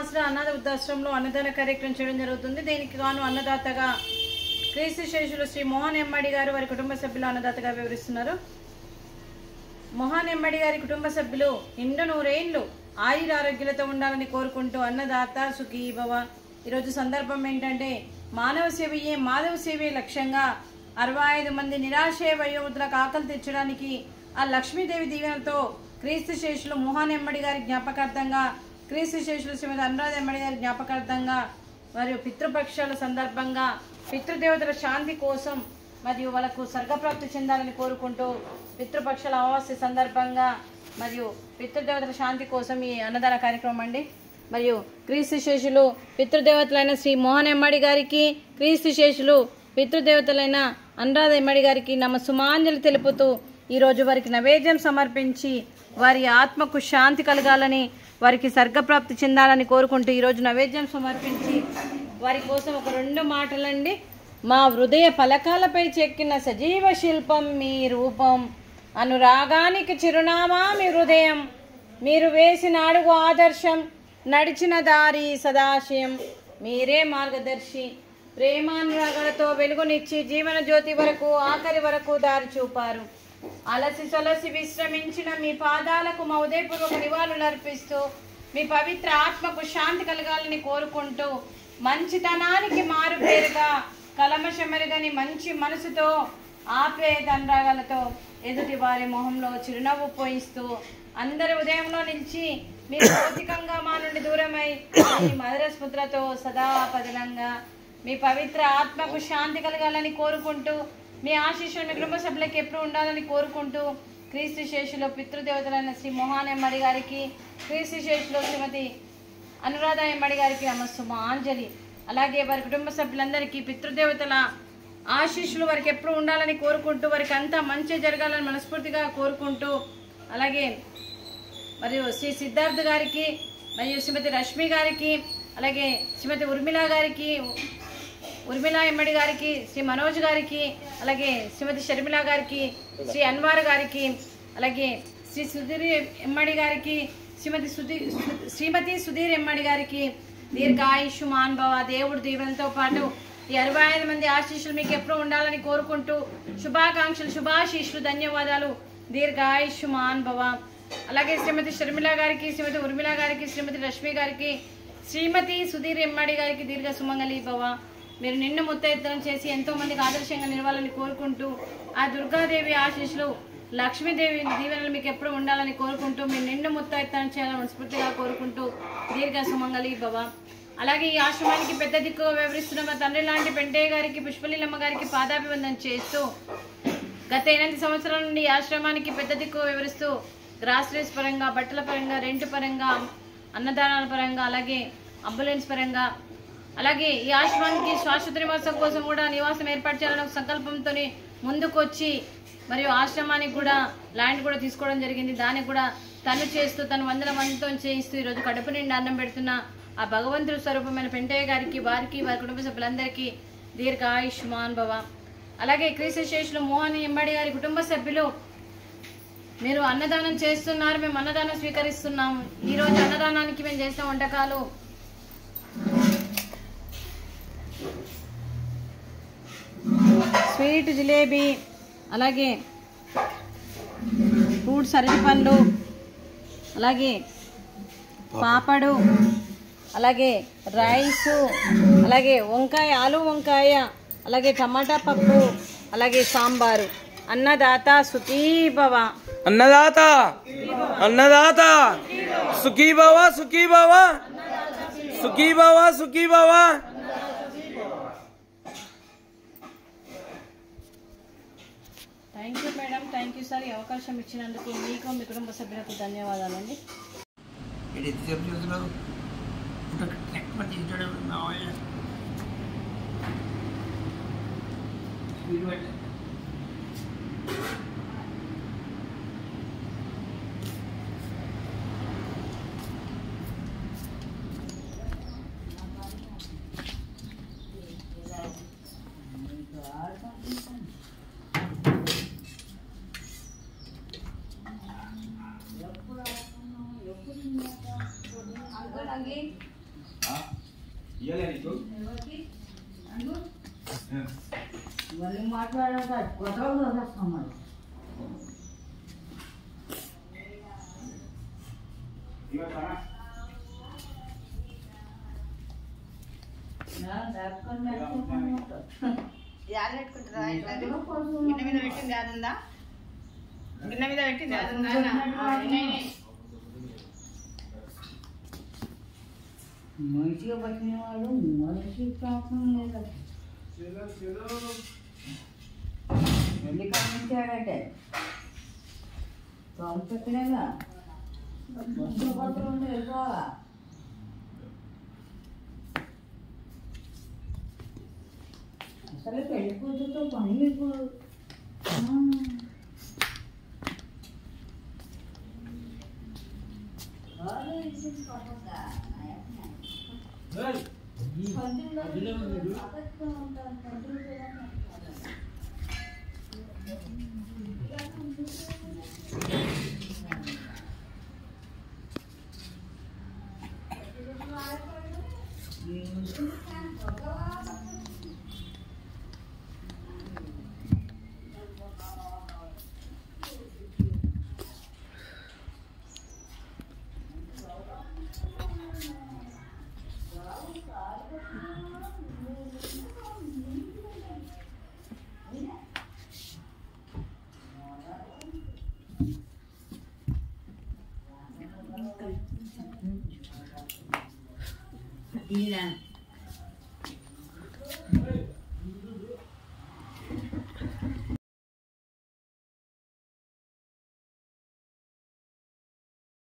ఆసరా అనాథ వృద్ధాశ్రమంలో అన్నదాన కార్యక్రమం చేయడం జరుగుతుంది. దీనికి గాను అన్నదాతగా క్రీస్తు శేషులు శ్రీ మోహన్ ఎమ్మడి గారు వారి కుటుంబ సభ్యులు అన్నదాతగా వివరిస్తున్నారు. మోహన్ ఎమ్మడి గారి కుటుంబ సభ్యులు నిండు నూరేళ్లు ఆయుర ఆరోగ్యాలతో ఉండాలని కోరుకుంటూ అన్నదాత సుఖీ భవ. ఈరోజు సందర్భం ఏంటంటే మానవ సేవయే మాధవ సేవే లక్ష్యంగా 65 మంది నిరాశయ వయోవృద్ధులకు ఆకలి తెచ్చడానికి ఆ లక్ష్మీదేవి దీవెనతో క్రీస్తు శేషులు మోహన్ ఎమ్మడి గారి జ్ఞాపకార్థంగా, క్రీస్తు శేషులు శ్రీమతి అనురాధ ఎమ్మడి గారి జ్ఞాపకార్థంగా మరియు పితృపక్షాల సందర్భంగా పితృదేవతల శాంతి కోసం మరియు వాళ్ళకు స్వర్గప్రాప్తి చెందాలని కోరుకుంటూ పితృపక్షాల అమావాస్య సందర్భంగా మరియు పితృదేవతల శాంతి కోసం ఈ అన్నదాన కార్యక్రమం అండి. మరియు క్రీస్తు శేషులు పితృదేవతలైన శ్రీ మోహన్ ఎమ్మడి గారికి, క్రీస్తు శేషులు పితృదేవతలైన అనురాధ ఎమ్మడి గారికి సుమాంజలి తెలుపుతూ ఈరోజు వారికి నైవేద్యం సమర్పించి వారి ఆత్మకు శాంతి కలగాలని, వారికి స్వర్గప్రాప్తి చెందాలని కోరుకుంటూ ఈరోజు నైవేద్యం సమర్పించి వారి కోసం ఒక 2 మాటలండి. మా హృదయ పలకాలపై చెక్కిన సజీవ శిల్పం మీ రూపం, అనురాగానికి చిరునామా మీ హృదయం, మీరు వేసిన అడుగు ఆదర్శం, నడిచిన దారి సదాశయం, మీరే మార్గదర్శి, ప్రేమానురాగాలతో వెలుగునిచ్చి జీవన జ్యోతి వరకు ఆఖరి వరకు దారి చూపారు. అలసి సొలసి విశ్రమించిన మీ పాదాలకు మా ఉదయపూర్వక నివాళులు అర్పిస్తూ మీ పవిత్ర ఆత్మకు శాంతి కలగాలని కోరుకుంటూ మంచితనానికి మారు పేరుగా కలమషమెరుగని మంచి మనసుతో ఆప్యాయత అనురాగాలతో ఎదుటి వారి మొహంలో చిరునవ్వు పోయిస్తూ అందరి ఉదయంలో నిలిచి మీరు భౌతికంగా మా నుండి దూరమై మీ మధుర స్మృతులతో సదా పదిలంగా మీ పవిత్ర ఆత్మకు శాంతి కలగాలని కోరుకుంటూ మీ ఆశీస్సులు మీ కుటుంబ సభ్యులకు ఎప్పుడు ఉండాలని కోరుకుంటూ క్రీస్తు శేషులు పితృదేవతలైన శ్రీ మోహన్ ఎమ్మడి గారికి, క్రీస్తు శేషులు శ్రీమతి అనురాధ ఎమ్మడి గారికి నమస్సుమాంజలి. అలాగే వారి కుటుంబ సభ్యులందరికీ పితృదేవతల ఆశీస్సులు వారికి ఎప్పుడు ఉండాలని కోరుకుంటూ వారికి అంతా మంచి జరగాలని మనస్ఫూర్తిగా కోరుకుంటూ, అలాగే మరియు శ్రీ సిద్ధార్థ్ గారికి మరియు శ్రీమతి రష్మి గారికి, అలాగే శ్రీమతి ఉర్మిళ ఎమ్మడి గారికి, శ్రీ మనోజ్ గారికి, అలాగే శ్రీమతి షర్మిల గారికి, శ్రీ అన్వార్ గారికి, అలాగే శ్రీ సుధీర్ ఎమ్మడి గారికి, శ్రీమతి సుధీర్ ఎమ్మడి గారికి దీర్ఘాయుష్మాన్ భవ. దేవుడు దీవెనతో పాటు ఈ 65 మంది ఆశీస్సులు మీకు ఎప్పుడు ఉండాలని కోరుకుంటూ శుభాకాంక్షలు, శుభాశీస్సులు, ధన్యవాదాలు. దీర్ఘాయుష్మాన్ భవ. అలాగే శ్రీమతి షర్మిల గారికి, శ్రీమతి ఉర్మిళ గారికి, శ్రీమతి రష్మి గారికి, శ్రీమతి సుధీర్ ఎమ్మడి గారికి దీర్ఘ సుమంగళి భవ. మీరు నిన్ను ముత్తైద్దనం చేసి ఎంతో మందికి ఆదర్శంగా నిలవాలని కోరుకుంటూ ఆ దుర్గాదేవి ఆశీస్సులు, లక్ష్మీదేవి దీవెనలు మీకు ఎప్పుడు ఉండాలని కోరుకుంటూ మీరు నిన్ను ముత్తైద్దనం చేయాలని మనస్ఫూర్తిగా కోరుకుంటూ దీర్ఘ సుమంగళి భవ. అలాగే ఈ ఆశ్రమానికి పెద్ద దిక్కుగా వ్యవహరిస్తున్న మా తండ్రి లాంటి పెంటయ్య గారికి, పుష్పలీలమ్మ గారికి పాదాభివందన చేస్తూ గత 8 సంవత్సరాల నుండి ఈ ఆశ్రమానికి పెద్ద దిక్కుగా వ్యవహరిస్తూ గ్రాసరీస్ పరంగా, బట్టల పరంగా, రెంట్ పరంగా, అన్నదానాల పరంగా, అలాగే అంబులెన్స్ పరంగా, అలాగే ఈ ఆశ్రమానికి శాశ్వత నివాసం కోసం కూడా నివాసం ఏర్పాటు చేయాలని ఒక సంకల్పంతో ముందుకొచ్చి మరియు ఆశ్రమానికి కూడా ల్యాండ్ కూడా తీసుకోవడం జరిగింది. దానికి కూడా తను చేస్తూ తను 100 మందితో చేయిస్తూ ఈరోజు కడుపు నిండి అన్నం పెడుతున్న ఆ భగవంతుడి స్వరూపమైన పెంటయ్య గారికి, వారికి, వారి కుటుంబ సభ్యులందరికీ దీర్ఘాయుష్మాన్ భవ. అలాగే క్రీస్తు శేషులు మోహన్ ఎమ్మడి గారి కుటుంబ సభ్యులు మీరు అన్నదానం చేస్తున్నారు, మేము అన్నదానం స్వీకరిస్తున్నాము. ఈరోజు అన్నదానానికి మేము చేసిన వంటకాలు స్వీట్ జిలేబీ, అలాగే ఫ్రూట్స్ అరటిపండు, అలాగే పాపడు, అలాగే రైసు, అలాగే వంకాయ, ఆలు వంకాయ, అలాగే టమాటా పప్పు, అలాగే సాంబారు. అన్నదాత సుఖీ భవ. అన్నదాత అన్నదాత సుఖీ భవ, సుఖీ భవ, సుఖీ భవ, సుఖీ భవ. Thank you madam, thank you sir. ఈ అవకాశం ఇచ్చినందుకు మీకు, మీ కుటుంబ సభ్యులకు ధన్యవాదాలండి. మళ్ళీ మాట్లాడాక కొత్తగా వస్తాం మరి యాద పెట్టుకుంటారా గిన్నె మీద పెట్టింది యాదుందా గిన్నె మీద పెట్టింది యాదుందా మంచిగా పట్టిన వాడు మనిషి ప్రాబ్లం లేదు వెళ్ళి కనిపించాడంటే తోలు పెట్టినగా బస్సు పత్రం వెళ్ళిపోవాలా అసలు పెళ్లి కూతురుతో పని మీకు ఈయన